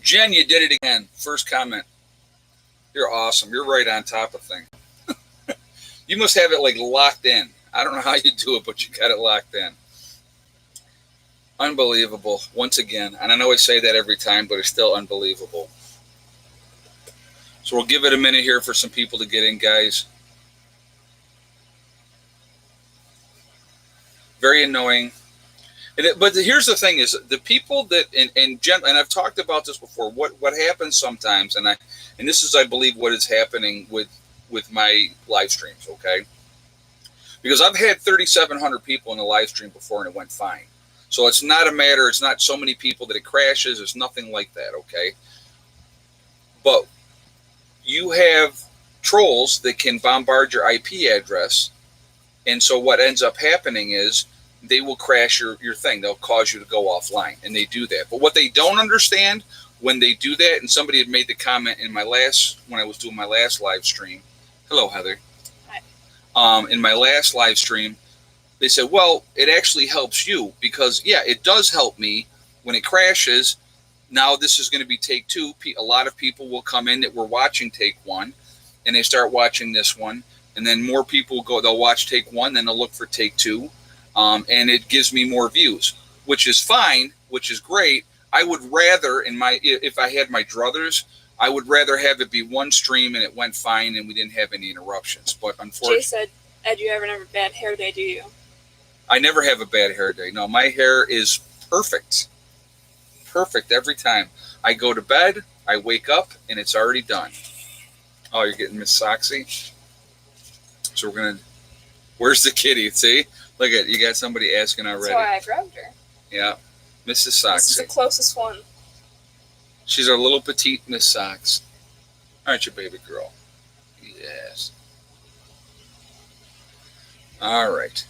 Jen, you did it again. First comment. You're awesome. You're right on top of things. You must have it like locked in. I don't know how you do it, but you got it locked in. Unbelievable. Once again. And I know I say that every time, but it's still unbelievable. So we'll give it a minute here for some people to get in, guys. Very annoying. But here's the thing: is the people that and I've talked about this before. What happens sometimes, and this is, I believe, what is happening with my live streams. Okay, because I've had 3,700 people in the live stream before, and it went fine. So it's not a matter. It's not so many people that it crashes. It's nothing like that. Okay, but you have trolls that can bombard your IP address, and so what ends up happening is they will crash your thing. They'll cause you to go offline, and they do that. But what they don't understand when they do that, and somebody had made the comment in when I was doing my last live stream. Hello, Heather. Hi. In my last live stream, they said, well, it actually helps you because, yeah, it does help me when it crashes. Now this is going to be take two. A lot of people will come in that were watching take one, and they start watching this one, and then more people they'll watch take one, then they'll look for take two. And it gives me more views, which is fine, which is great. I would rather, if I had my druthers, I would rather have it be one stream and it went fine and we didn't have any interruptions. But unfortunately, Jay said, Ed, you ever have a bad hair day, do you? I never have a bad hair day. No, my hair is perfect. Perfect every time. I go to bed, I wake up, and it's already done. Oh, you're getting Miss Soxy? So we're going to... Where's the kitty? See? Look at you got somebody asking already. That's why I grabbed her. Yeah, Mrs. Sox. This is the closest one. She's our little petite Miss Sox. Aren't you, baby girl? Yes. All right.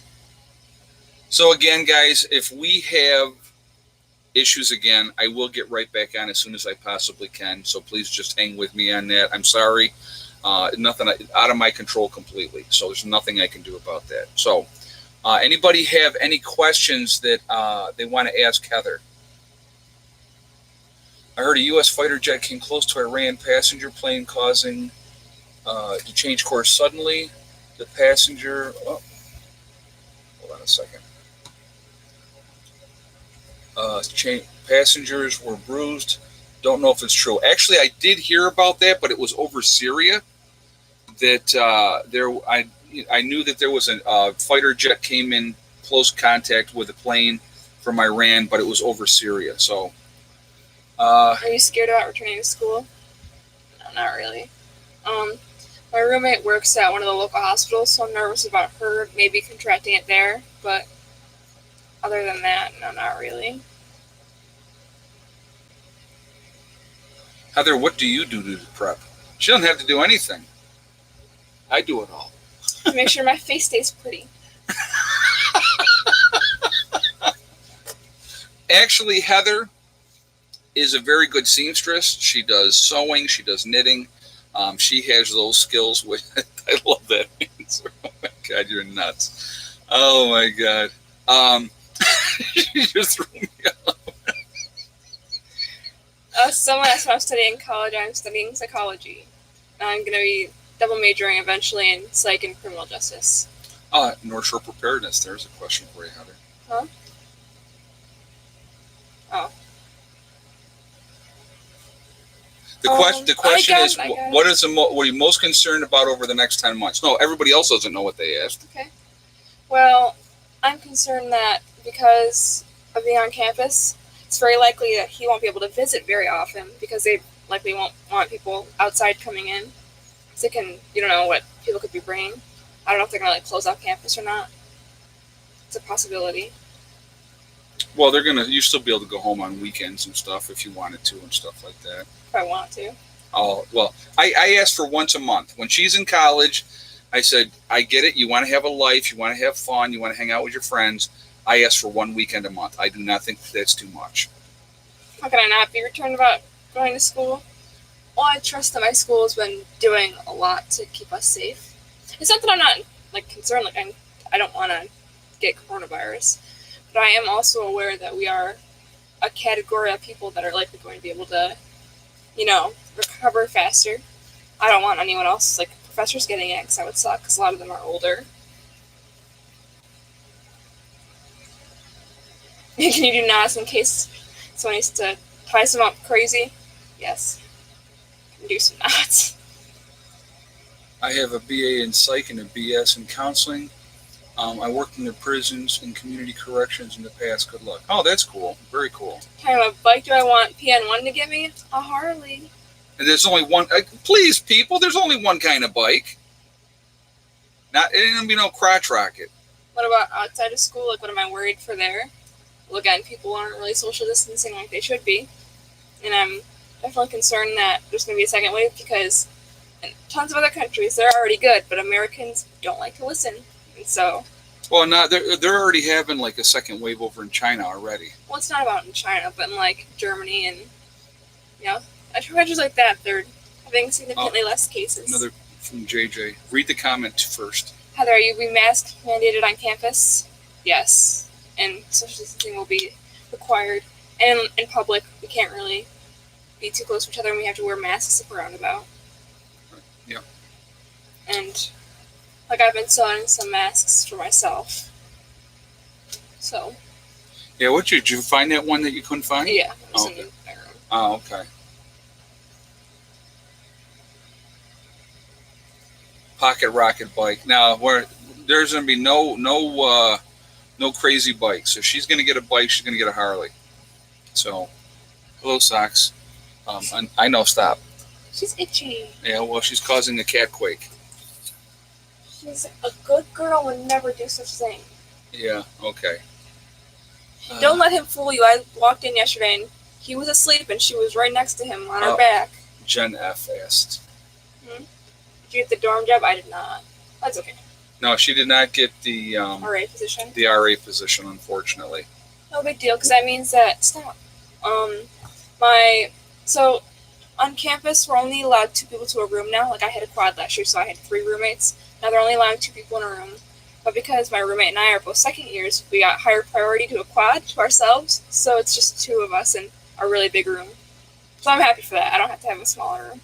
So again, guys, if we have issues again, I will get right back on as soon as I possibly can. So please just hang with me on that. I'm sorry. Nothing out of my control completely. So there's nothing I can do about that. So anybody have any questions that they want to ask Heather? I heard a U.S. fighter jet came close to Iran passenger plane, causing to change course suddenly. The passenger... Oh, hold on a second. Passengers were bruised. Don't know if it's true. Actually, I did hear about that, but it was over Syria. That I knew that there was a fighter jet came in close contact with a plane from Iran, but it was over Syria. So, are you scared about returning to school? No, not really. My roommate works at one of the local hospitals, so I'm nervous about her maybe contracting it there. But other than that, no, not really. Heather, what do you do to prep? She doesn't have to do anything. I do it all. Make sure my face stays pretty. Actually, Heather is a very good seamstress. She does sewing. She does knitting. She has those skills. I love that answer. Oh, my God, you're nuts. Oh, my God. You just threw me off. Someone asked what I'm studying in college. I'm studying psychology. I'm going to be double majoring eventually in psych and criminal justice. North Shore Preparedness. There's a question for you, Heather. Huh? Oh. The question is, what are you most concerned about over the next 10 months? No, everybody else doesn't know what they asked. Okay. Well, I'm concerned that because of being on campus, it's very likely that he won't be able to visit very often because they likely won't want people outside coming in. So you don't know what people could be bringing. I don't know if they're going to close off campus or not. It's a possibility. Well, you still be able to go home on weekends and stuff if you wanted to and stuff like that. If I want to. Oh, well, I asked for once a month. When she's in college, I said, I get it. You want to have a life. You want to have fun. You want to hang out with your friends. I ask for one weekend a month. I do not think that's too much. How can I not be returned about going to school? Well, I trust that my school has been doing a lot to keep us safe. It's not that I'm not concerned. I don't want to get coronavirus, but I am also aware that we are a category of people that are likely going to be able to recover faster. I don't want anyone else, like professors, getting it, because that would suck, because a lot of them are older. Can you do NOS in case someone needs to tie someone up crazy? Yes. Can do some knots. I have a BA in psych and a BS in counseling. I worked in the prisons and community corrections in the past. Good luck. Oh, that's cool. Very cool. What kind of a bike do I want PN1 to give me? A Harley. And there's only one. Please, people, there's only one kind of bike. It ain't gonna be no crotch rocket. What about outside of school? Like, what am I worried for there? Well, again, people aren't really social distancing like they should be. And I'm definitely concerned that there's going to be a second wave, because in tons of other countries, they're already good, but Americans don't like to listen. And so... Well, they're already having, like, a second wave over in China already. Well, it's not about in China, but in, like, Germany and, countries like that, they're having significantly less cases. Another from JJ. Read the comment first. Heather, are you mask mandated on campus? Yes. And social distancing will be required. And in public, we can't really be too close to each other, and we have to wear masks if we're out and about. Yeah. And, like, I've been sewing some masks for myself. So. Yeah, did you find that one that you couldn't find? Yeah, it was in my room. Oh, okay. Pocket rocket bike. Now, there's going to be no crazy bikes. So she's going to get a bike. She's going to get a Harley. So, hello, Socks. I know. Stop. She's itchy. Yeah. Well, she's causing a cat quake. She's a good girl. Would never do such a thing. Yeah. Okay. Don't let him fool you. I walked in yesterday and he was asleep, and she was right next to him on her back. Jen F asked. Did you get the dorm job? I did not. That's okay. No, she did not get the RA position. The RA position, unfortunately. No big deal, because that means that so on campus we're only allowed 2 people to a room now. Like, I had a quad last year, so I had 3 roommates. Now they're only allowing 2 people in a room. But because my roommate and I are both second years, we got higher priority to a quad to ourselves. So it's just 2 of us in a really big room. So I'm happy for that. I don't have to have a smaller room.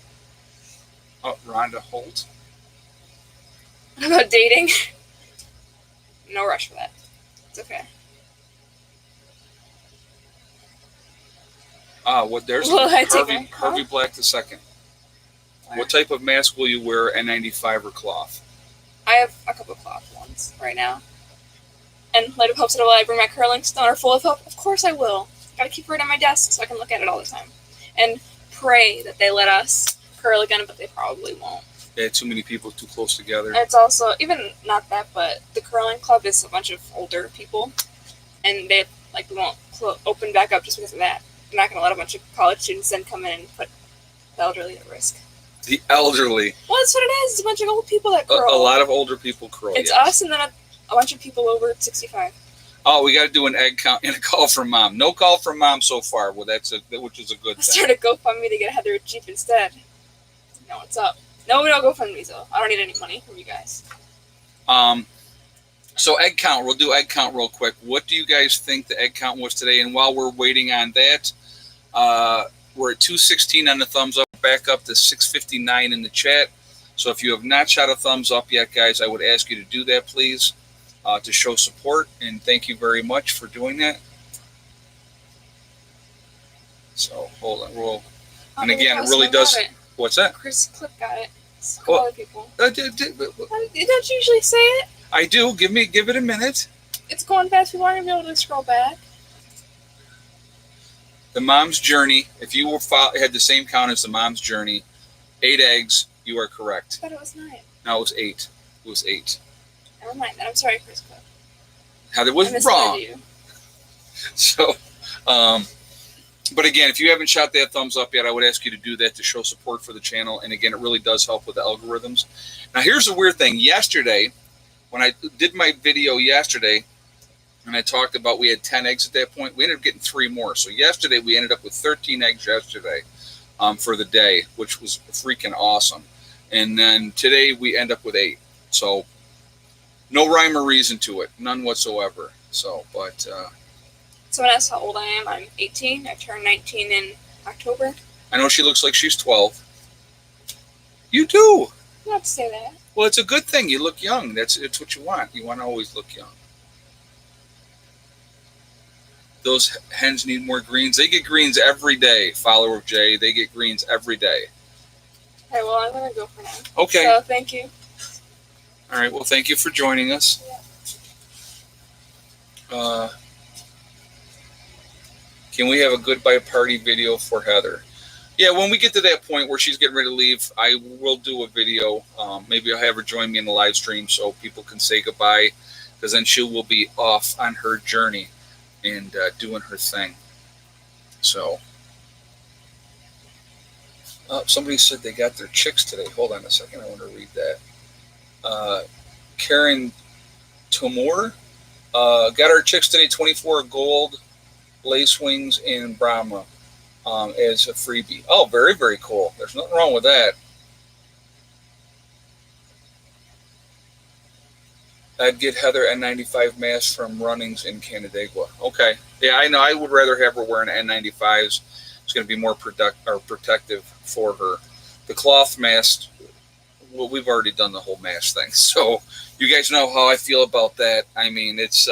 Oh, Rhonda Holt. What about dating? No rush for that. It's okay. There's Harvey Black II. What type of mask will you wear, N95 or cloth? I have a couple of cloth ones right now. And light of hope said, will I bring my curling stoner full of hope? Of course I will. Gotta keep it on my desk so I can look at it all the time. And pray that they let us curl again, but they probably won't. Yeah, too many people too close together. And it's also, even not that, but the curling club is a bunch of older people. And they won't open back up just because of that. They're not going to let a bunch of college students then come in and put the elderly at risk. The elderly. Well, that's what it is. It's a bunch of old people that curl. A lot of older people curl. It's us and then a bunch of people over 65. Oh, we got to do an egg count and a call from mom. No call from mom so far. Well, which is a good thing. Start a GoFundMe to get Heather a Jeep instead. You know what's up. No, we don't GoFundMe though. I don't need any money from you guys. So egg count. We'll do egg count real quick. What do you guys think the egg count was today? And while we're waiting on that, we're at 216 on the thumbs up. Back up to 659 in the chat. So if you have not shot a thumbs up yet, guys, I would ask you to do that, please, to show support. And thank you very much for doing that. So hold on, and again, it really does. What's that? Chris Clip got it. Other people. Don't you usually say it? I do. Give it a minute. It's going fast. We want to be able to scroll back. The Mom's Journey. If you had the same count as the Mom's Journey, 8 eggs. You are correct. I thought it was 9. No, it was 8. It was 8. Never mind that. I'm sorry, Chris Clip. Heather was wrong. So, but again, if you haven't shot that thumbs up yet, I would ask you to do that to show support for the channel. And again, it really does help with the algorithms. Now, here's the weird thing. Yesterday, when I did my video yesterday, and I talked about we had 10 eggs at that point, we ended up getting 3 more. So yesterday, we ended up with 13 eggs yesterday for the day, which was freaking awesome. And then today, we end up with 8. So no rhyme or reason to it. None whatsoever. So, but... Someone asked how old I am. I'm 18. I turned 19 in October. I know she looks like she's 12. You do. Not to say that. Well, it's a good thing. You look young. It's what you want. You want to always look young. Those hens need more greens. They get greens every day. Follower of Jay. They get greens every day. All right, well, I'm going to go for now. Okay. So, thank you. All right. Well, thank you for joining us. Yeah. Can we have a goodbye party video for Heather? Yeah, when we get to that point where she's getting ready to leave, I will do a video. Maybe I'll have her join me in the live stream so people can say goodbye, because then she will be off on her journey and doing her thing. So, somebody said they got their chicks today. Hold on a second. I want to read that. Karen Tomor got our chicks today, 24 gold lace wings and Brahma as a freebie. Oh, very, very cool. There's nothing wrong with that. I'd get Heather N95 mask from Runnings in Canandaigua. Okay. Yeah, I know. I would rather have her wearing N95s. It's going to be more protective for her. The cloth mask, well, we've already done the whole mask thing. So you guys know how I feel about that. I mean, it's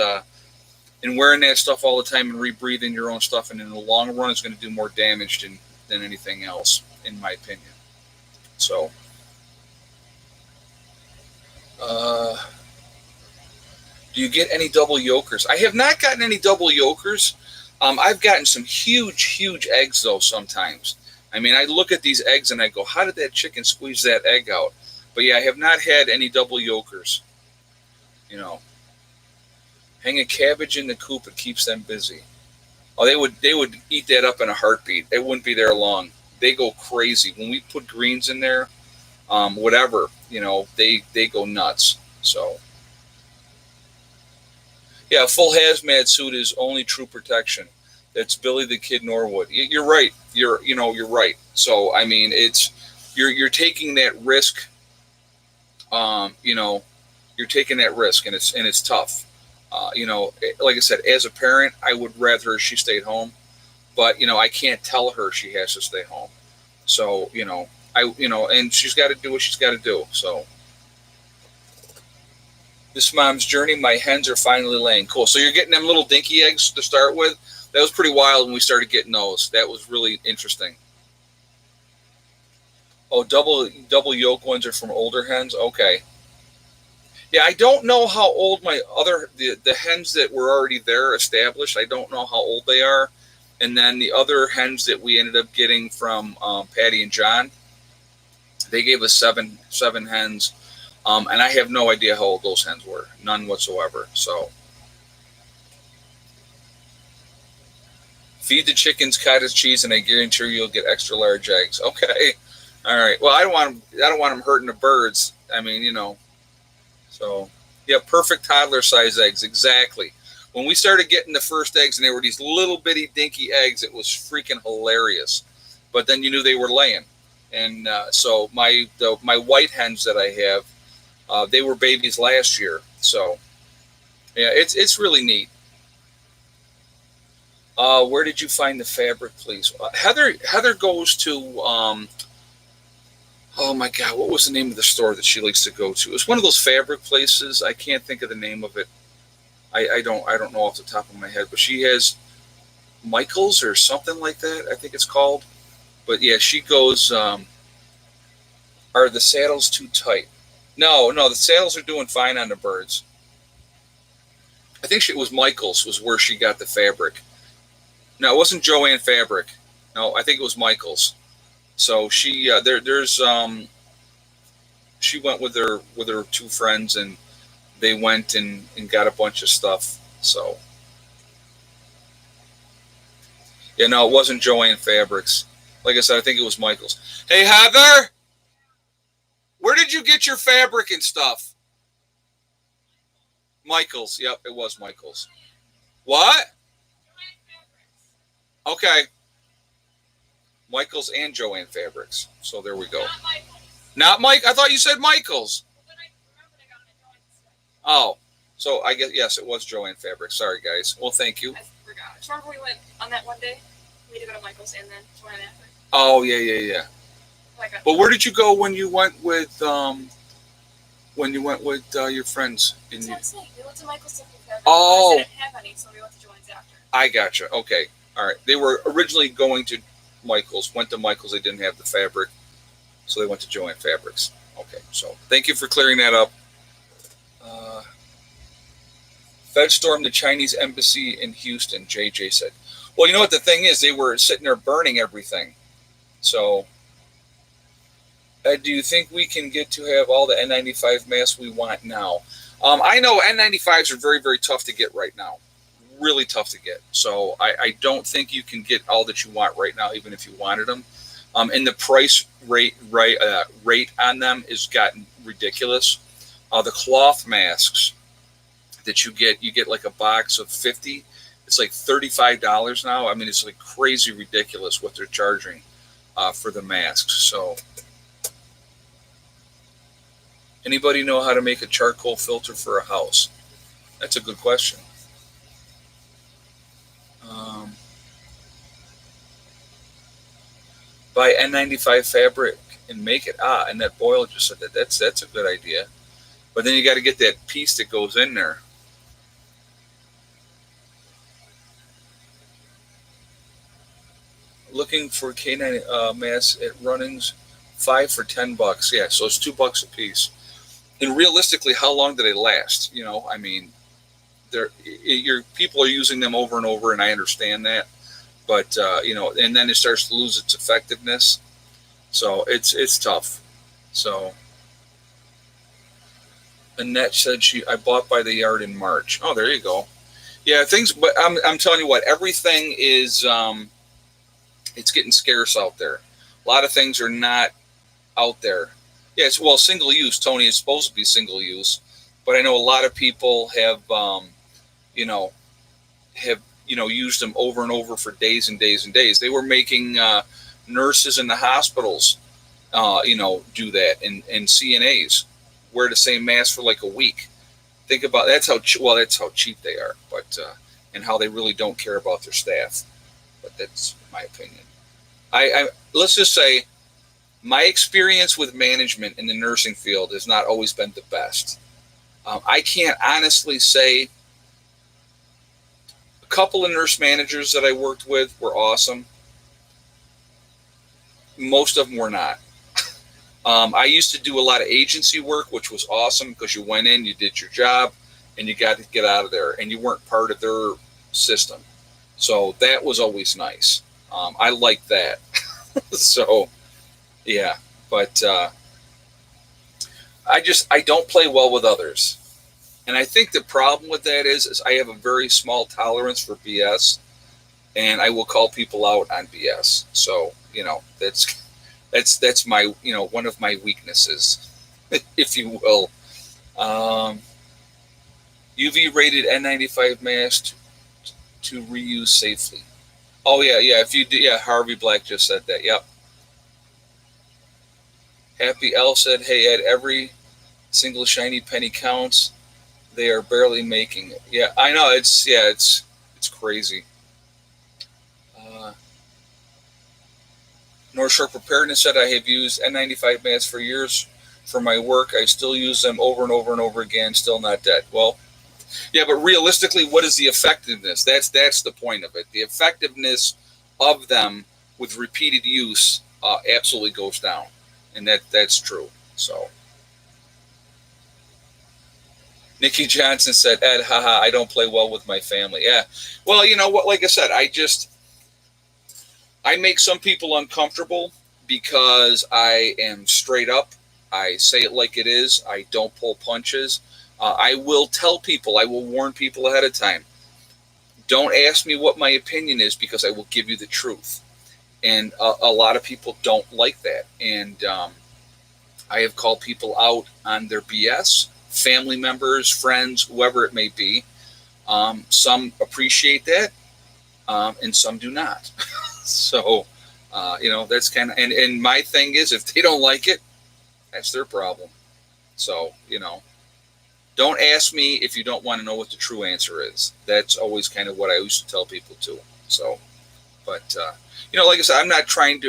and wearing that stuff all the time and rebreathing your own stuff, and in the long run, it's going to do more damage than anything else, in my opinion. So, do you get any double yolkers? I have not gotten any double yolkers. I've gotten some huge eggs, though, sometimes. I mean, I look at these eggs and I go, how did that chicken squeeze that egg out? But yeah, I have not had any double yolkers. You know, hang a cabbage in the coop, it keeps them busy. Oh, they would eat that up in a heartbeat. It wouldn't be there long. They go crazy. When we put greens in there, whatever, you know, they go nuts. So, yeah, a full hazmat suit is only true protection. That's Billy the Kid Norwood. You're right. You're right. So, I mean, you're taking that risk. You're taking that risk, and it's tough. Like I said, as a parent, I would rather she stayed home, but I can't tell her she has to stay home. So, and she's got to do what she's got to do. So, this mom's journey, my hens are finally laying. Cool. So you're getting them little dinky eggs to start with. That was pretty wild when we started getting those. That was really interesting. Oh, double yolk ones are from older hens. Okay. Yeah, I don't know how old the hens that were already there established. I don't know how old they are. And then the other hens that we ended up getting from Patty and John, they gave us seven hens. And I have no idea how old those hens were. None whatsoever. So, feed the chickens cottage cheese, and I guarantee you'll get extra large eggs. Okay, all right. Well, I don't want them hurting the birds. I mean, So, yeah, perfect toddler size eggs. Exactly. When we started getting the first eggs, and they were these little bitty dinky eggs, it was freaking hilarious. But then you knew they were laying, and so my white hens that I have. They were babies last year, so yeah, it's really neat. Where did you find the fabric, please? Heather goes to oh my God, what was the name of the store that she likes to go to? It's one of those fabric places. I can't think of the name of it. I don't know off the top of my head, but she has Michaels or something like that. I think it's called. But yeah, she goes. Are the saddles too tight? No, the saddles are doing fine on the birds. I think it was Michael's was where she got the fabric. No, it wasn't Joanne Fabric. No, I think it was Michael's. So she she went with her two friends, and they went and got a bunch of stuff. So yeah, no, it wasn't Joanne Fabrics. Like I said, I think it was Michael's. Hey, Heather. Where did you get your fabric and stuff? Michael's. Yep, it was Michael's. What? Okay. Michael's and Joanne Fabrics. So there we go. Not Mike. I thought you said Michael's. Oh, so I guess yes, it was Joanne Fabrics. Sorry, guys. Well, thank you. I forgot. Remember we went on that one day? We had to go to Michael's and then Joanne after. Oh yeah, yeah, yeah. Like a, But where did you go when you went with your friends? in Tennessee. We went to Michael's 75th. Oh, I didn't have any, so we went to Joanne's after. I gotcha. Okay, all right. They were originally going to Michael's. Went to Michael's. They didn't have the fabric, so they went to Joanne Fabrics. Okay, so thank you for clearing that up. Uh, Fed stormed the Chinese embassy in Houston. JJ said. Well, you know what the thing is? They were sitting there burning everything. So, do you think we can get to have all the N95 masks we want now? I know N95s are very, very tough to get right now. Really tough to get. So I don't think you can get all that you want right now, even if you wanted them. And the price rate on them has gotten ridiculous. The cloth masks that you get like a box of 50. It's like $35 now. I mean, it's like crazy ridiculous what they're charging for the masks. So, anybody know how to make a charcoal filter for a house? That's a good question. Buy N95 fabric and make it. Annette Boyle just said that. That's a good idea. But then you got to get that piece that goes in there. Looking for K9 masks at Runnings, 5 for $10. Yeah, so it's $2 a piece. And realistically, how long do they last? You know, I mean, your people are using them over and over, and I understand that. But you know, and then it starts to lose its effectiveness. So it's tough. So Annette said I bought by the yard in March. Oh, there you go. Yeah, things. But I'm telling you what, everything is it's getting scarce out there. A lot of things are not out there. Yeah, it's single use. Tony is supposed to be single use, but I know a lot of people have you know used them over and over for days and days and days. They were making nurses in the hospitals do that, and CNAs wear the same mask for like a week. Think about that's how cheap they are, but and how they really don't care about their staff. But that's my opinion. I let's just say my experience with management in the nursing field has not always been the best. I can't honestly say. A couple of nurse managers that I worked with were awesome. Most of them were not. I used to do a lot of agency work, which was awesome because you went in, you did your job, and you got to get out of there, and you weren't part of their system. So that was always nice. I liked that. So, yeah. But I don't play well with others. And I think the problem with that is I have a very small tolerance for BS, and I will call people out on BS. So, that's my, one of my weaknesses, if you will. UV rated N95 mask to reuse safely. Oh yeah, yeah. If you do, yeah. Harvey Black just said that. Yep. Happy L said, "Hey Ed, every single shiny penny counts. They are barely making it." Yeah, I know. It's crazy. North Shore Preparedness said, "I have used N95 masks for years for my work. I still use them over and over and over again. Still not dead." Well, yeah, but realistically, what is the effectiveness? That's the point of it. The effectiveness of them with repeated use absolutely goes down, and that's true. So, Nikki Johnson said, "Ed, haha, I don't play well with my family." Yeah, well, you know what? Like I said, I make some people uncomfortable because I am straight up. I say it like it is. I don't pull punches. I will tell people, I will warn people ahead of time. Don't ask me what my opinion is because I will give you the truth. And a lot of people don't like that. And I have called people out on their BS, family members, friends, whoever it may be. Some appreciate that, and some do not. So, that's kind of, and my thing is, if they don't like it, that's their problem. So, don't ask me if you don't want to know what the true answer is. That's always kind of what I used to tell people too. So, But like I said,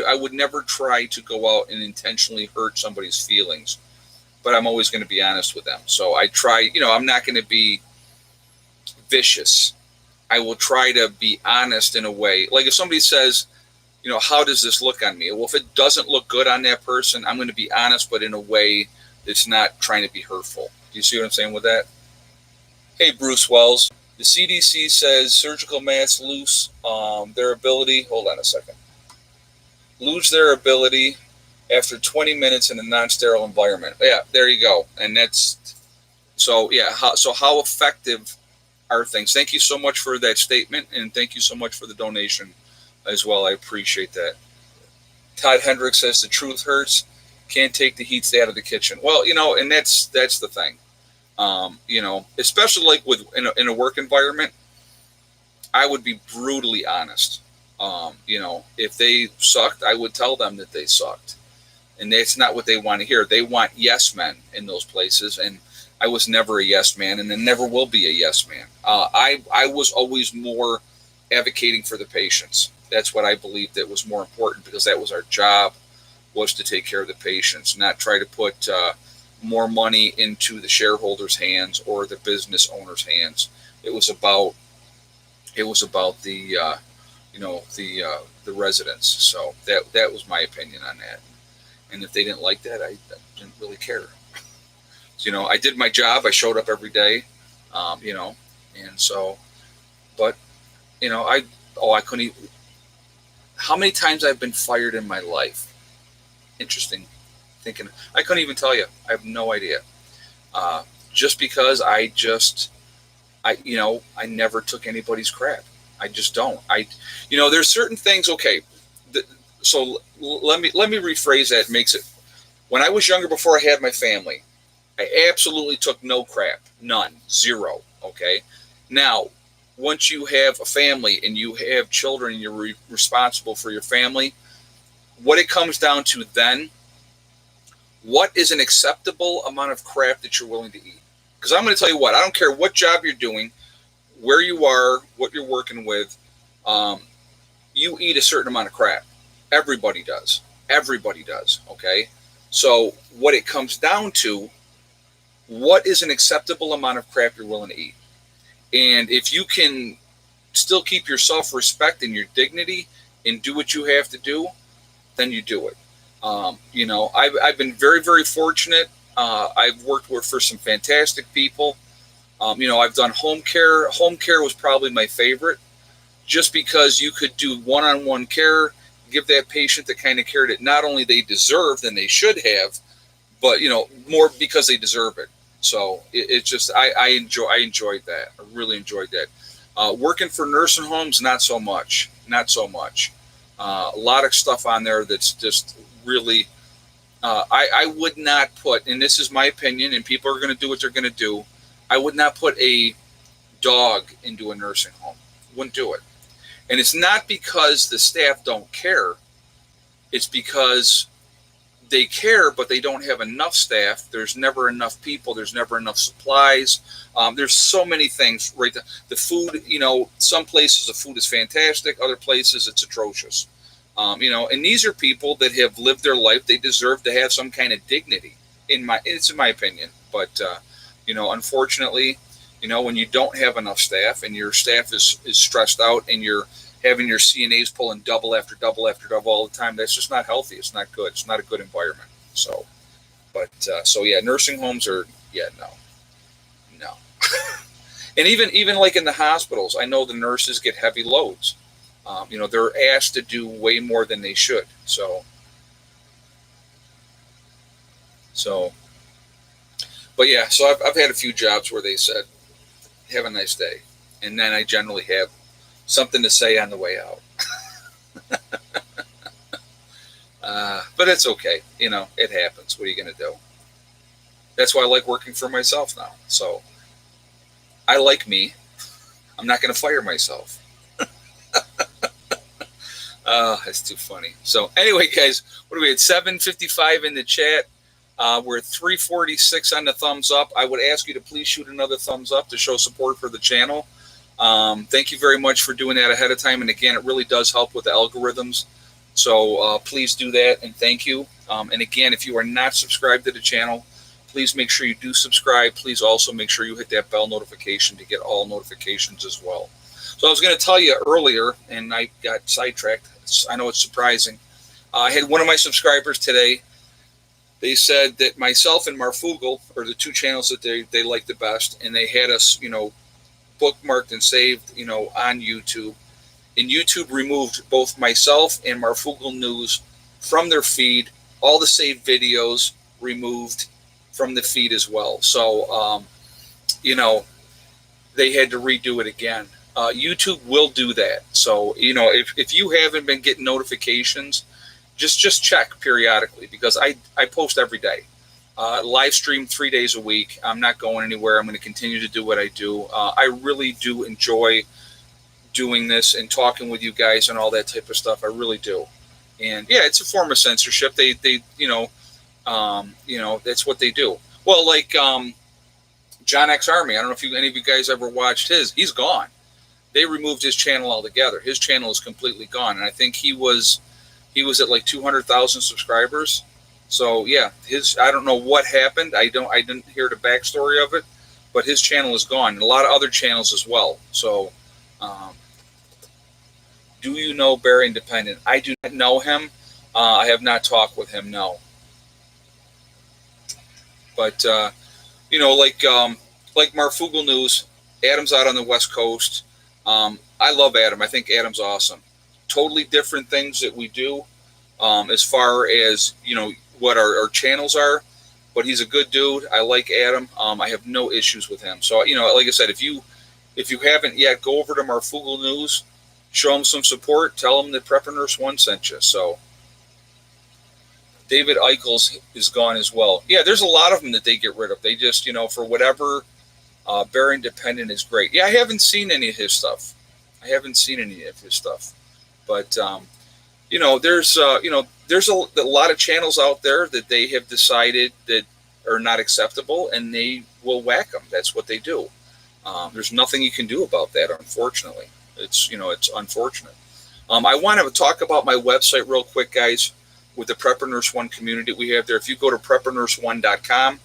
I would never try to go out and intentionally hurt somebody's feelings, but I'm always going to be honest with them. So I try, I'm not going to be vicious. I will try to be honest in a way. Like if somebody says, how does this look on me? Well, if it doesn't look good on that person, I'm going to be honest, but in a way that's not trying to be hurtful. Do you see what I'm saying with that? Hey, Bruce Wells. The CDC says surgical masks lose their ability. Hold on a second. Lose their ability after 20 minutes in a non-sterile environment. Yeah, there you go. And that's so. Yeah. How effective are things? Thank you so much for that statement, and thank you so much for the donation as well. I appreciate that. Todd Hendricks says the truth hurts. Can't take the heat out of the kitchen. Well, and that's the thing. Especially like in a work environment, I would be brutally honest. If they sucked, I would tell them that they sucked, and that's not what they want to hear. They want yes men in those places, and I was never a yes man, and then never will be a yes man. I was always more advocating for the patients. That's what I believed that was more important, because that was our job, was to take care of the patients, not try to put more money into the shareholders' hands or the business owners' hands. It was about the the residents. So that was my opinion on that. And if they didn't like that, I didn't really care. So, I did my job. I showed up every day. And so, but I couldn't even. How many times I've been fired in my life? Interesting. Thinking I couldn't even tell you. I have no idea. Just because I never took anybody's crap. I just don't. There's certain things. Okay, so let me rephrase that. Makes it. When I was younger, before I had my family, I absolutely took no crap. None. Zero. Okay. Now, once you have a family and you have children and you're responsible for your family, what it comes down to then, what is an acceptable amount of crap that you're willing to eat? Because I'm going to tell you what, I don't care what job you're doing, where you are, what you're working with, you eat a certain amount of crap. Everybody does. Everybody does. Okay. So what it comes down to, what is an acceptable amount of crap you're willing to eat? And if you can still keep your self-respect and your dignity and do what you have to do, then you do it. I've been very, very fortunate. I've worked for some fantastic people. I've done home care. Home care was probably my favorite, just because you could do one-on-one care, give that patient the kind of care that not only they deserve than they should have, but more because they deserve it. So it's just I enjoyed that. I really enjoyed that. Working for nursing homes, not so much. A lot of stuff on there that's just really. I would not put, and this is my opinion, and people are going to do what they're going to do. I would not put a dog into a nursing home. Wouldn't do it. And it's not because the staff don't care. It's because they care, but they don't have enough staff. There's never enough people. There's never enough supplies. There's so many things right there. The food, some places the food is fantastic. Other places it's atrocious. And these are people that have lived their life. They deserve to have some kind of dignity. It's in my opinion. But, unfortunately, when you don't have enough staff and your staff is stressed out and you're having your CNAs pulling double after double after double all the time, that's just not healthy. It's not good. It's not a good environment. So, nursing homes are, no. And even like in the hospitals, I know the nurses get heavy loads. They're asked to do way more than they should. So, I've had a few jobs where they said, have a nice day. And then I generally have something to say on the way out. But it's okay. It happens. What are you going to do? That's why I like working for myself now. So I like me. I'm not going to fire myself. That's too funny. So anyway, guys, what are we at? 755 in the chat. We're at 346 on the thumbs up. I would ask you to please shoot another thumbs up to show support for the channel. Thank you very much for doing that ahead of time. And again, it really does help with the algorithms. So please do that, and thank you. And again, if you are not subscribed to the channel, please make sure you do subscribe. Please also make sure you hit that bell notification to get all notifications as well. So I was going to tell you earlier, and I got sidetracked. I know it's surprising. I had one of my subscribers today. They said that myself and Marfugel are the two channels that they like the best, and they had us, bookmarked and saved, on YouTube. And YouTube removed both myself and Marfugel News from their feed. All the saved videos removed from the feed as well. So, they had to redo it again. YouTube will do that. So, if you haven't been getting notifications, just check periodically, because I post every day. Live stream 3 days a week. I'm not going anywhere. I'm going to continue to do what I do. I really do enjoy doing this and talking with you guys and all that type of stuff. I really do. And yeah, it's a form of censorship. They that's what they do. Well, like John X Army. I don't know if any of you guys ever watched his. He's gone. They removed his channel altogether. His channel is completely gone, and I think he was at like 200,000 subscribers. So yeah, I don't know what happened. I didn't hear the backstory of it, but his channel is gone, and a lot of other channels as well. So, do you know Barry Independent? I do not know him. I have not talked with him. No. But like Marfugel News, Adam's out on the West Coast. I love Adam. I think Adam's awesome. Totally different things that we do, as far as what our channels are. But he's a good dude. I like Adam. I have no issues with him. So like I said, if you haven't yet, go over to Marfugel News, show him some support, tell him that Prepper Nurse 1 sent you. So David Eichels is gone as well. Yeah, there's a lot of them that they get rid of. They just, for whatever. Barry Independent is great. Yeah, I haven't seen any of his stuff. But there's a lot of channels out there that they have decided that are not acceptable, and they will whack them. That's what they do. There's nothing you can do about that, unfortunately. It's unfortunate. I want to talk about my website real quick, guys, with the Prepper Nurse 1 community we have there. If you go to preppernurse1.com,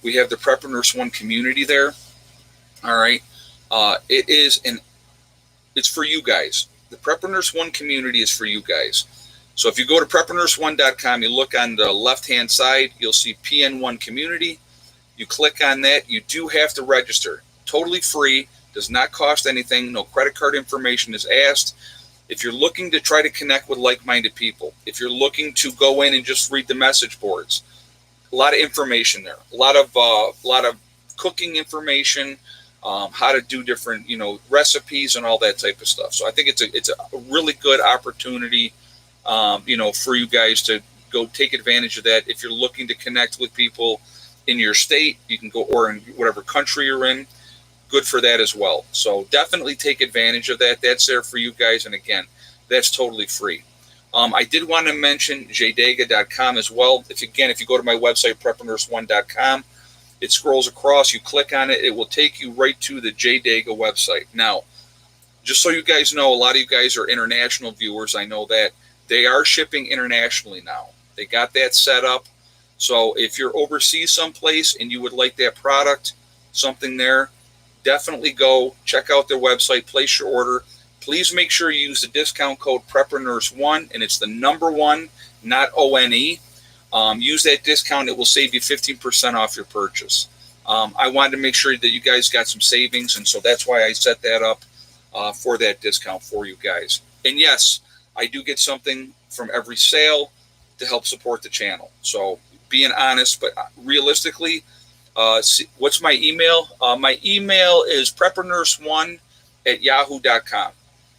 we have the Prepper Nurse 1 community there. All right. It's for you guys. The Prepper Nurse 1 community is for you guys. So if you go to preppernurse1.com, you look on the left-hand side, you'll see PN1 community. You click on that. You do have to register. Totally free. Does not cost anything. No credit card information is asked. If you're looking to try to connect with like-minded people, if you're looking to go in and just read the message boards, a lot of information there. A lot of cooking information. How to do different, recipes and all that type of stuff. So I think it's a really good opportunity, for you guys to go take advantage of that. If you're looking to connect with people in your state, you can go, or in whatever country you're in, good for that as well. So definitely take advantage of that. That's there for you guys. And again, that's totally free. I did want to mention jdega.com as well. If you go to my website, preppernurse1.com, it scrolls across, you click on it, it will take you right to the JDega website. Now, just so you guys know, a lot of you guys are international viewers. I know that. They are shipping internationally now. They got that set up. So if you're overseas someplace and you would like that product, something there, definitely go check out their website, place your order. Please make sure you use the discount code PrepperNurse1, and it's the number 1, not ONE. Use that discount. It will save you 15% off your purchase. I wanted to make sure that you guys got some savings, and so that's why I set that up for that discount for you guys. And yes, I do get something from every sale to help support the channel. So being honest, but realistically, what's my email? My email is preppernurse1@yahoo.com.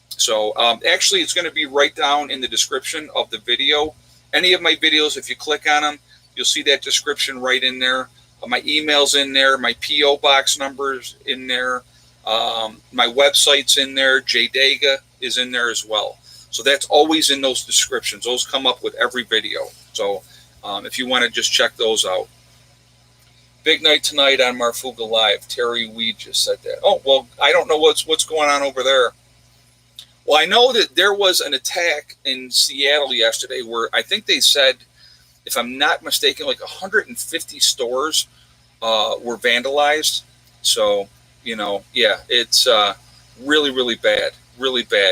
So actually, it's going to be right down in the description of the video. Any of my videos, if you click on them, you'll see that description right in there. My email's in there. My P.O. box number's in there. My website's in there. JDega is in there as well. So that's always in those descriptions. Those come up with every video. So if you want to just check those out. Big night tonight on Marfuga Live. Terry Weed just said that. Oh, well, I don't know what's going on over there. Well, I know that there was an attack in Seattle yesterday where I think they said, if I'm not mistaken, like 150 stores were vandalized. So, yeah, it's really, really bad,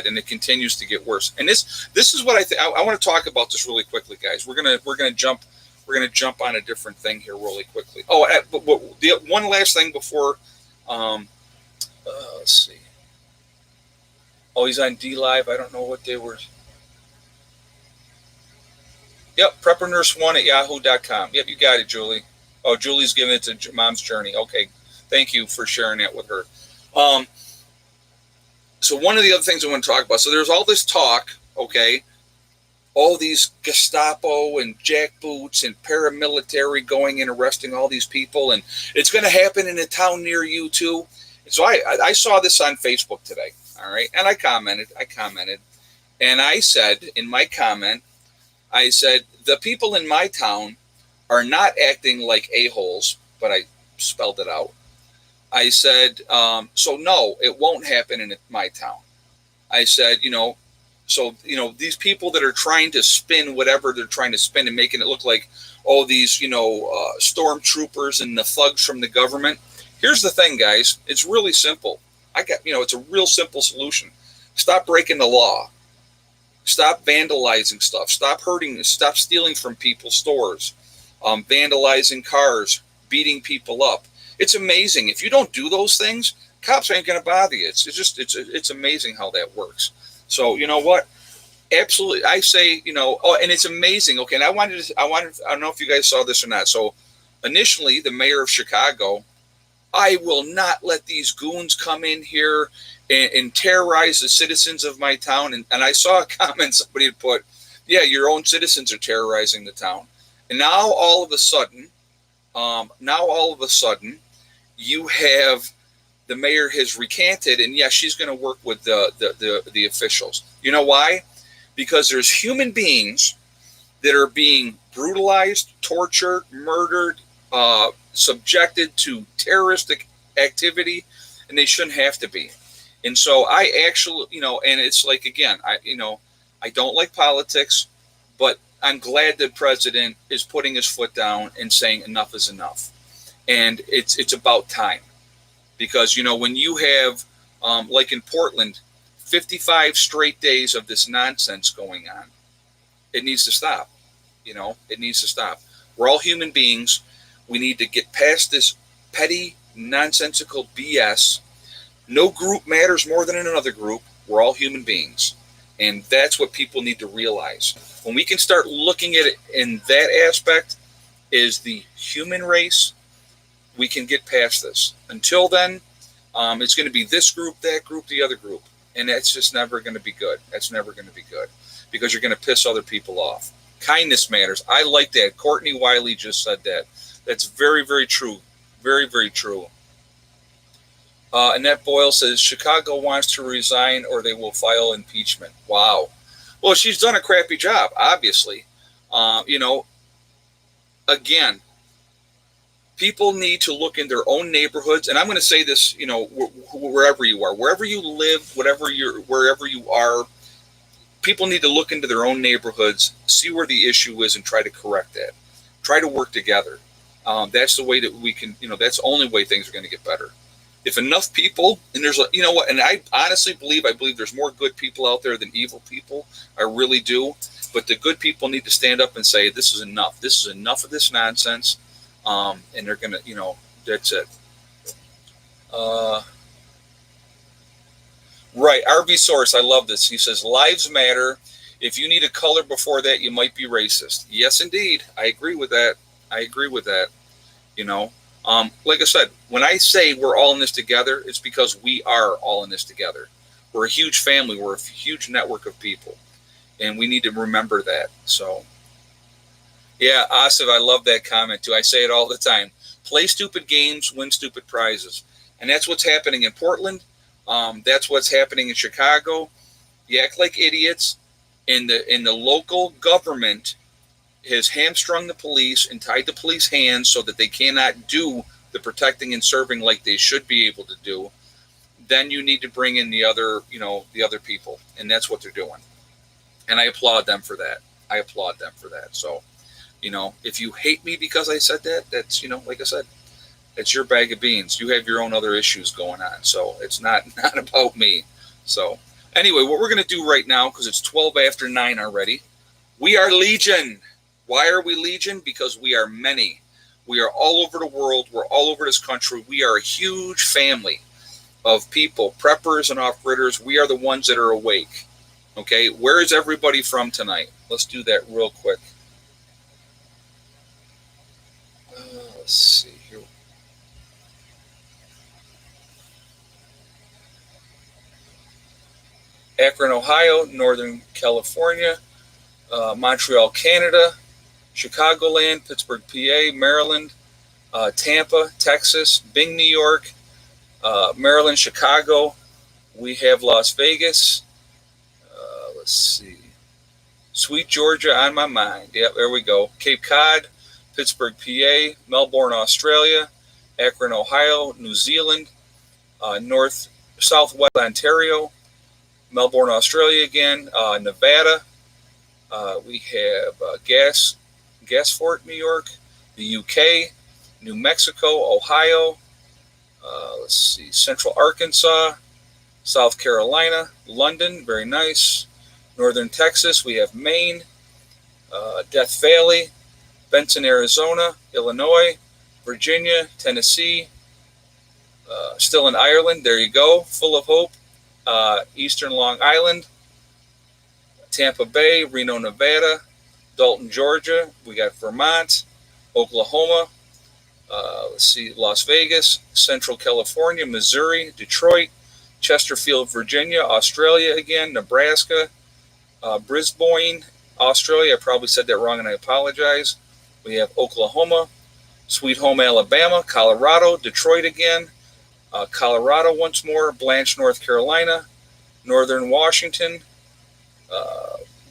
and it continues to get worse. And this is what I want to talk about this really quickly, guys. We're gonna jump on a different thing here really quickly. Oh, but the one last thing before, let's see. Oh, he's on D Live. I don't know what they were. Yep, preppernurse1@yahoo.com. Yep, you got it, Julie. Oh, Julie's giving it to Mom's Journey. Okay, thank you for sharing that with her. So one of the other things I want to talk about. So there's all this talk, okay, all these Gestapo and jackboots and paramilitary going and arresting all these people, and it's going to happen in a town near you too. And so I saw this on Facebook today. All right. And I commented, and I said in my comment, I said, the people in my town are not acting like a-holes, but I spelled it out. I said, so no, it won't happen in my town. I said, these people that are trying to spin whatever they're trying to spin and making it look like, oh, these, stormtroopers and the thugs from the government. Here's the thing, guys. It's really simple. It's a real simple solution. Stop breaking the law. Stop vandalizing stuff. Stop stealing from people's stores. Vandalizing cars, beating people up. It's amazing. If you don't do those things, cops ain't going to bother you. It's amazing how that works. So, you know what? Absolutely. I say, and it's amazing. Okay. And I don't know if you guys saw this or not. So initially the mayor of Chicago, I will not let these goons come in here and terrorize the citizens of my town. And I saw a comment somebody had put, yeah, your own citizens are terrorizing the town. And now all of a sudden, you have the mayor has recanted, and yeah, she's going to work with the officials. You know why? Because there's human beings that are being brutalized, tortured, murdered, subjected to terroristic activity, and they shouldn't have to be. And so I actually, and it's like, again, I don't like politics, but I'm glad the president is putting his foot down and saying enough is enough. And it's about time, because, when you have, like in Portland, 55 straight days of this nonsense going on, it needs to stop. It needs to stop. We're all human beings. We need to get past this petty, nonsensical BS. No group matters more than another group. We're all human beings. And that's what people need to realize. When we can start looking at it in that aspect, is the human race, we can get past this. Until then, it's going to be this group, that group, the other group. And that's just never going to be good. That's never going to be good, because you're going to piss other people off. Kindness matters. I like that. Courtney Wiley just said that. That's very, very true. Very, very true. Annette Boyle says, Chicago wants to resign or they will file impeachment. Wow. Well, she's done a crappy job, obviously. Again, people need to look in their own neighborhoods. And I'm going to say this, wherever you are, wherever you live, wherever you are, people need to look into their own neighborhoods, see where the issue is, and try to correct that. Try to work together. That's the way that we can, that's the only way things are going to get better. If enough people, and there's, and I honestly believe there's more good people out there than evil people. I really do. But the good people need to stand up and say, this is enough. This is enough of this nonsense. And they're going to, that's it. Right. RV Source, I love this. He says, lives matter. If you need a color before that, you might be racist. Yes, indeed. I agree with that. Like I said, when I say we're all in this together, it's because we are all in this together. We're a huge family. We're a huge network of people. And we need to remember that. So, yeah, Asif, I love that comment too. I say it all the time. Play stupid games, win stupid prizes. And that's what's happening in Portland. That's what's happening in Chicago. You act like idiots. In the local government has hamstrung the police and tied the police hands so that they cannot do the protecting and serving like they should be able to do, then you need to bring in the other, the other people, and that's what they're doing. And I applaud them for that. So, if you hate me because I said that, that's, like I said, it's your bag of beans. You have your own other issues going on, so it's not about me. So, anyway, what we're going to do right now, because it's 12 after 9 already, we are Legion. Why are we Legion? Because we are many. We are all over the world. We're all over this country. We are a huge family of people, preppers and off-gridders. We are the ones that are awake. Okay, where is everybody from tonight? Let's do that real quick. Let's see here. Akron, Ohio, Northern California, Montreal, Canada, Chicagoland, Pittsburgh, PA, Maryland, Tampa, Texas, Bing, New York, Maryland, Chicago. We have Las Vegas. Let's see. Sweet Georgia on my mind. Yep, there we go. Cape Cod, Pittsburgh, PA, Melbourne, Australia, Akron, Ohio, New Zealand, Southwest Ontario, Melbourne, Australia again, Nevada. We have Gasfort, New York, the UK, New Mexico, Ohio. Let's see, Central Arkansas, South Carolina, London, very nice. Northern Texas, we have Maine, Death Valley, Benson, Arizona, Illinois, Virginia, Tennessee, still in Ireland, there you go, full of hope. Eastern Long Island, Tampa Bay, Reno, Nevada, Dalton, Georgia. We got Vermont, Oklahoma. Let's see, Las Vegas, Central California, Missouri, Detroit, Chesterfield, Virginia, Australia again, Nebraska, Brisbane, Australia. I probably said that wrong and I apologize. We have Oklahoma, Sweet Home, Alabama, Colorado, Detroit again, Colorado once more, Blanche, North Carolina, Northern Washington,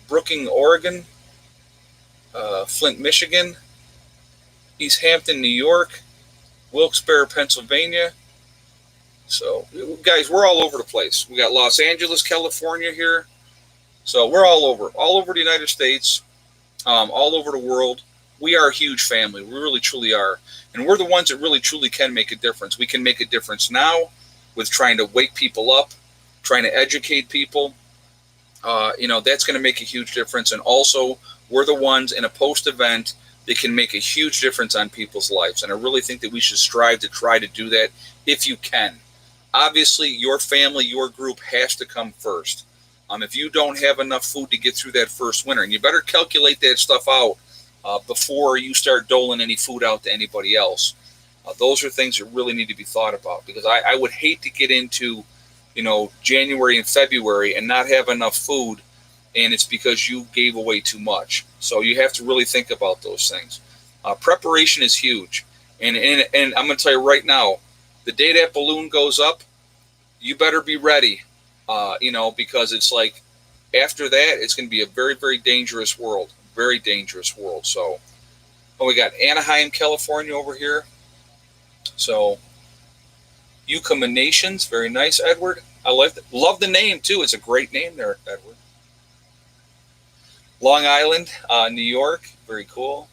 Brookings, Oregon, Flint, Michigan, East Hampton, New York, Wilkes-Barre, Pennsylvania. So, guys, we're all over the place. We got Los Angeles, California here. So we're all over the United States, all over the world. We are a huge family. We really, truly are. And we're the ones that really, truly can make a difference. We can make a difference now with trying to wake people up, trying to educate people. That's going to make a huge difference. And also, we're the ones in a post-event that can make a huge difference on people's lives. And I really think that we should strive to try to do that if you can. Obviously, your family, your group has to come first. If you don't have enough food to get through that first winter, and you better calculate that stuff out before you start doling any food out to anybody else. Those are things that really need to be thought about, because I would hate to get into, January and February and not have enough food, and it's because you gave away too much. So you have to really think about those things. Preparation is huge, and I'm going to tell you right now, the day that balloon goes up, you better be ready. Because it's like after that, it's going to be a very, very dangerous world. Very dangerous world. So, we got Anaheim, California over here. So, Yucca Nations, very nice, Edward. I love the name too. It's a great name there, Edward. Long Island, New York, very cool.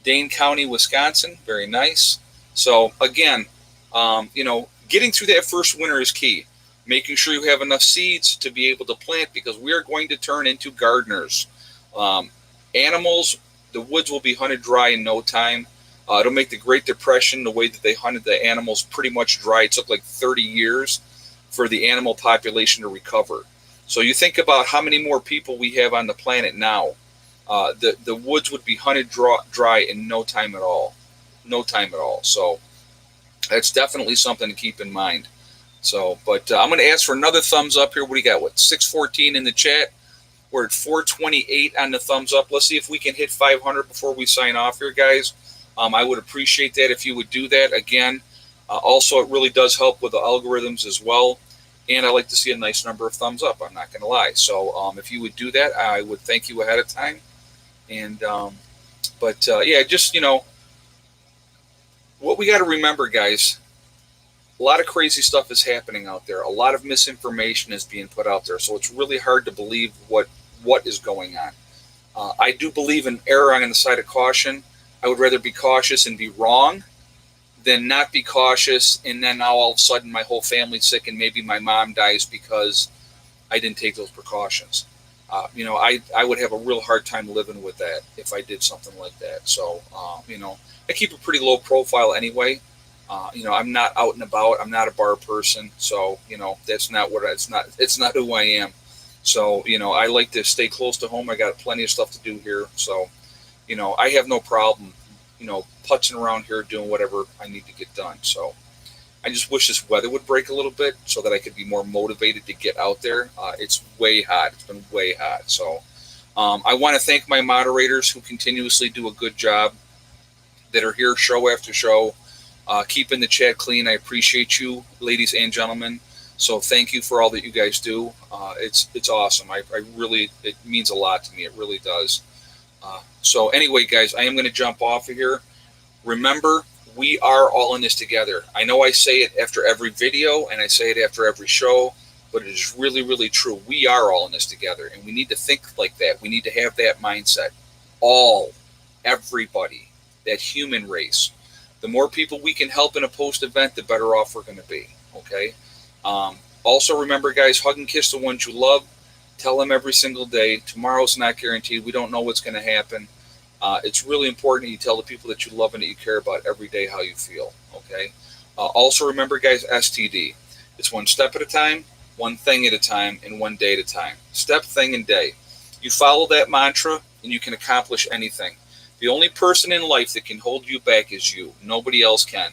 Dane County, Wisconsin, very nice. So again, getting through that first winter is key. Making sure you have enough seeds to be able to plant, because we are going to turn into gardeners. Animals, the woods will be hunted dry in no time. It'll make the Great Depression, the way that they hunted the animals, pretty much dry. It took like 30 years for the animal population to recover. So you think about how many more people we have on the planet now. The woods would be hunted dry in no time at all. No time at all. So that's definitely something to keep in mind. So, but I'm going to ask for another thumbs up here. What do you got? 614 in the chat. We're at 428 on the thumbs up. Let's see if we can hit 500 before we sign off here, guys. I would appreciate that if you would do that. Again, also, it really does help with the algorithms as well. And I like to see a nice number of thumbs up. I'm not going to lie. So if you would do that, I would thank you ahead of time. And But yeah, just, what we got to remember, guys, a lot of crazy stuff is happening out there. A lot of misinformation is being put out there. So it's really hard to believe what is going on. I do believe in erring on the side of caution. I would rather be cautious and be wrong than not be cautious and then now all of a sudden my whole family's sick and maybe my mom dies because I didn't take those precautions. I would have a real hard time living with that if I did something like that. So, I keep a pretty low profile anyway. I'm not out and about. I'm not a bar person. So, that's not it's not who I am. So, I like to stay close to home. I got plenty of stuff to do here. So, I have no problem, putzing around here doing whatever I need to get done. So I just wish this weather would break a little bit so that I could be more motivated to get out there. It's way hot. It's been way hot. So I want to thank my moderators who continuously do a good job, that are here show after show, keeping the chat clean. I appreciate you, ladies and gentlemen. So thank you for all that you guys do. It's awesome. I really, it means a lot to me. It really does. So anyway, guys, I am going to jump off of here. Remember, we are all in this together. I know I say it after every video and I say it after every show, but it is really, really true. We are all in this together, and we need to think like that. We need to have that mindset. Everybody, that human race. The more people we can help in a post-event, the better off we're going to be, okay? Also, remember, guys, hug and kiss the ones you love. Tell them every single day. Tomorrow's not guaranteed. We don't know what's going to happen. It's really important you tell the people that you love and that you care about every day how you feel, okay? Also remember, guys, STD. It's one step at a time, one thing at a time, and one day at a time. Step, thing, and day. You follow that mantra, and you can accomplish anything. The only person in life that can hold you back is you. Nobody else can.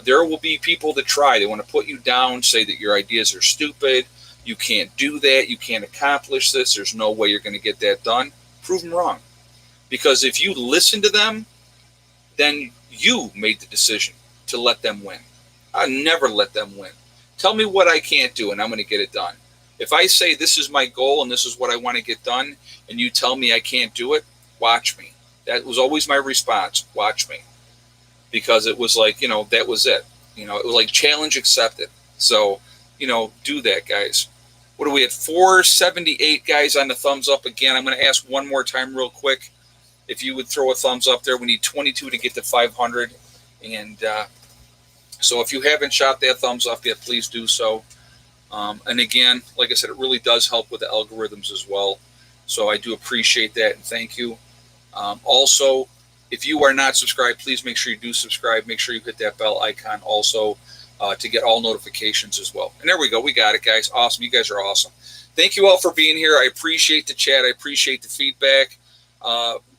There will be people that try. They want to put you down, say that your ideas are stupid. You can't do that. You can't accomplish this. There's no way you're going to get that done. Prove them wrong. Because if you listen to them, then you made the decision to let them win. I never let them win. Tell me what I can't do, and I'm going to get it done. If I say this is my goal and this is what I want to get done, and you tell me I can't do it, watch me. That was always my response. Watch me. Because it was like, that was it. It was like challenge accepted. So, do that, guys. What are we at? 478 guys on the thumbs up again. I'm going to ask one more time real quick. If you would throw a thumbs up there, we need 22 to get to 500. And so if you haven't shot that thumbs up yet, please do so. And again, like I said, it really does help with the algorithms as well. So I do appreciate that, and thank you. Also, if you are not subscribed, please make sure you do subscribe. Make sure you hit that bell icon also to get all notifications as well. And there we go. We got it, guys. Awesome. You guys are awesome. Thank you all for being here. I appreciate the chat. I appreciate the feedback.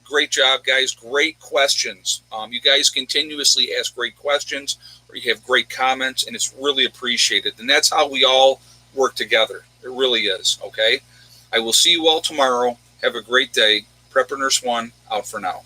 Great job, guys. Great questions. You guys continuously ask great questions, or you have great comments, and it's really appreciated. And that's how we all work together. It really is, okay? I will see you all tomorrow. Have a great day. Prepper Nurse 1 out for now.